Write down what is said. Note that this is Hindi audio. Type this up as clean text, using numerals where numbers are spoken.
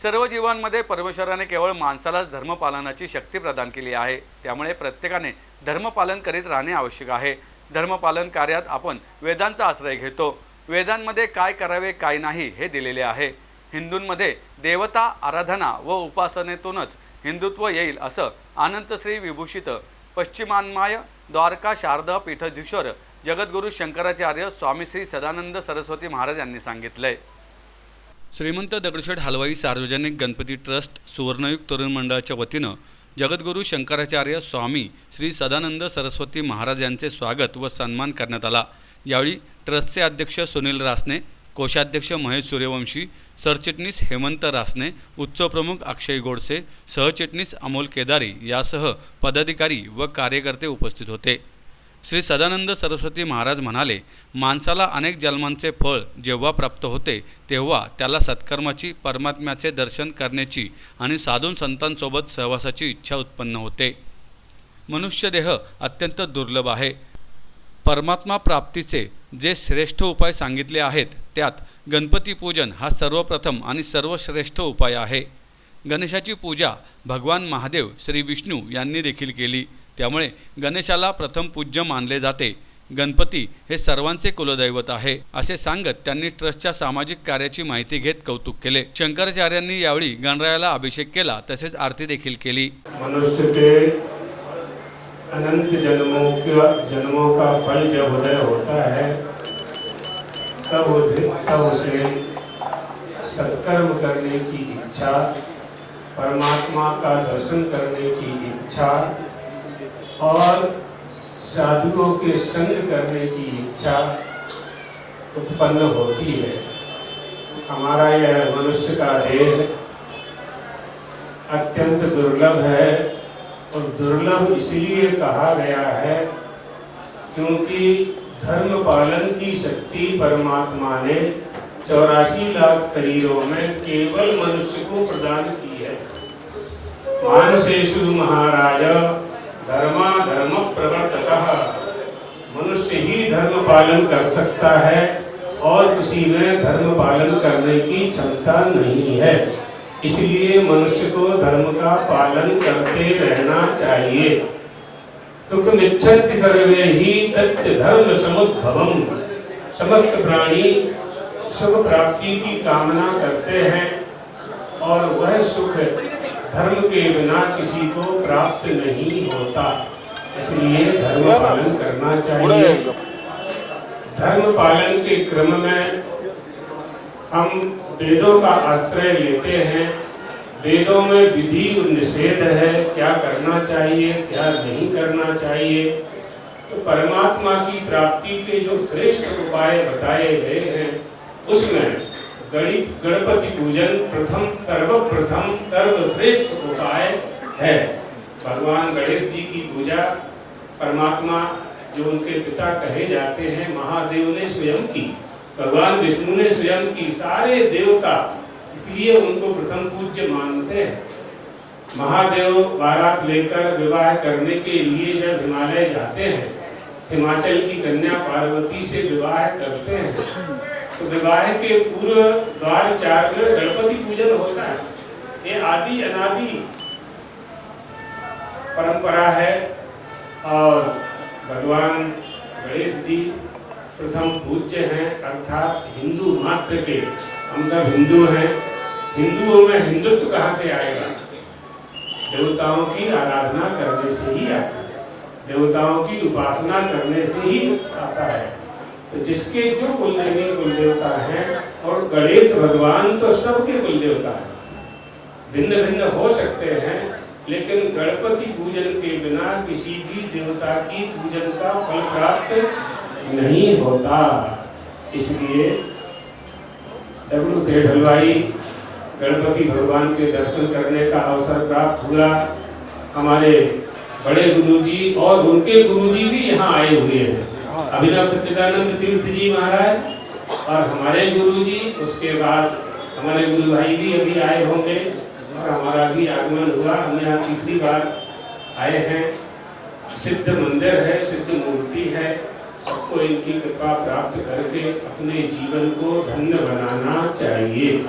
सर्व जीवांमध्ये परमेश्वराने केवळ माणसालाच धर्मपालनाची शक्ती प्रदान केली आहे। त्यामुळे प्रत्येकाने धर्मपालन करीत राहणे आवश्यक आहे। धर्मपालन कार्यात आपण वेदांचा आश्रय घेतो। वेदांमध्ये काय करावे काय नाही हे दिलेले आहे। हिंदूंमध्ये देवता आराधना व उपासनेतूनच हिंदुत्व येईल असं अनंत श्री विभूषित पश्चिमान्माय द्वारका शारदा पीठाधीश्वर जगद्गुरु शंकराचार्य स्वामी श्री सदानंद सरस्वती महाराज यांनी सांगितले। श्रीमंत दगडूशेठ हलवाई सार्वजनिक गणपती ट्रस्ट सुवर्णयुग तरुण मंडळाच्या वतीनं जगद्गुरु शंकराचार्य स्वामी श्री सदानंद सरस्वती महाराज यांचे स्वागत व सन्मान करण्यात आला। यावेळी ट्रस्टचे अध्यक्ष सुनील रासने, कोषाध्यक्ष महेश सूर्यवंशी, सरचिटणीस हेमंत रासने, उत्सव प्रमुख अक्षय गोडसे, सहचिटणीस अमोल केदारी यासह पदाधिकारी व कार्यकर्ते उपस्थित होते। श्री सदानंद सरस्वती महाराज म्हणाले, माणसाला अनेक जन्मांचे फळ जेव्हा प्राप्त होते तेव्हा त्याला सत्कर्माची, परमात्म्याचे दर्शन करण्याची आणि साधू संतांसोबत सहवासाची इच्छा उत्पन्न होते। मनुष्यदेह अत्यंत दुर्लभ आहे। परमात्मा प्राप्तीचे जे श्रेष्ठ उपाय सांगितले आहेत त्यात गणपती पूजन हा सर्वप्रथम आणि सर्वश्रेष्ठ उपाय आहे। गणेशाची पूजा भगवान महादेव श्री विष्णू यांनी देखील केली, त्यामुळे गणेशाला प्रथम पूज्य मानले जाते। गणपती हे सर्वांचे कुलदैवत आहे असे सांगत त्यांनी ट्रस्टच्या सामाजिक कार्याची माहिती घेत कौतुक केले। शंकराचार्यांनी यावेळी गणरायाला अभिषेक केला, तसेच आरती देखील केली। मनुष्य के अनंत जन्मों का फल जब उदय होता है तब उसे सत्कर्म करने की इच्छा, परमात्मा का दर्शन करने की इच्छा और साधुओं के संग करने की इच्छा उत्पन्न होती है। हमारा यह मनुष्य का देह अत्यंत दुर्लभ है और दुर्लभ इसलिए कहा गया है क्योंकि धर्म पालन की शक्ति परमात्मा ने 84 लाख शरीरों में केवल मनुष्य को प्रदान की है। मानसेषु महाराज धर्मा धर्म प्रवर्तकः, मनुष्य ही धर्म पालन कर सकता है और किसी में धर्म पालन करने की क्षमता नहीं है। इसलिए मनुष्य को धर्म का पालन करते रहना चाहिए। सुखमिच्छन्ति सर्वे ही तच्च धर्म समुद्भवम्, समस्त प्राणी सुख प्राप्ति की कामना करते हैं और वह सुख धर्म के बिना किसी को प्राप्त नहीं होता। इसलिए धर्म पालन करना चाहिए। धर्म पालन के क्रम में हम वेदों का आश्रय लेते हैं। वेदों में विधि और निषेध है, क्या करना चाहिए क्या नहीं करना चाहिए। तो परमात्मा की प्राप्ति के जो श्रेष्ठ उपाय बताए गए हैं उसमें गणपति पूजन सर्वप्रथम सर्वश्रेष्ठ उपाय है। भगवान गणेश जी की पूजा परमात्मा जो उनके पिता कहे जाते हैं महादेव ने स्वयं की, भगवान विष्णु ने स्वयं की। सारे देवता इसलिए उनको प्रथम पूज्य मानते हैं। महादेव बारात लेकर विवाह करने के लिए जब हिमालय जाते हैं, हिमाचल की कन्या पार्वती से विवाह करते हैं, तो विवाह के पूर्व द्वार 4 में गणपति पूजन होता है। ये आदि अनादि परंपरा है और भगवान गणेश जी प्रथम पूज्य हैं, अर्थात हिंदू मात्र के। हम सब हिंदू हैं। हिंदुओं में हिंदुत्व कहाँ से आएगा? देवताओं की आराधना करने से ही आता है, देवताओं की उपासना करने से ही आता है। तो जिसके जो कुलदेवी कुलदेवता हैं, और गणेश भगवान तो सबके कुलदेवता हैं, भिन्न भिन्न हो सकते हैं, लेकिन गणपति पूजन के बिना किसी भी देवता की पूजन का फल प्राप्त नहीं होता। इसलिए दगड़ूशेठ हलवाई गणपति भगवान के दर्शन करने का अवसर प्राप्त हुआ। हमारे बड़े गुरुजी और उनके गुरुजी भी यहाँ आए हुए हैं, अभिनव सच्चिदानंद तीर्थ जी महाराज और हमारे गुरुजी। उसके बाद हमारे गुरु भाई भी अभी आए होंगे और हमारा भी आगमन हुआ। हम यहाँ तीसरी बार आए हैं। सिद्ध मंदिर है, सिद्ध मूर्ति है। सबको इनकी कृपा प्राप्त करके अपने जीवन को धन्य बनाना चाहिए।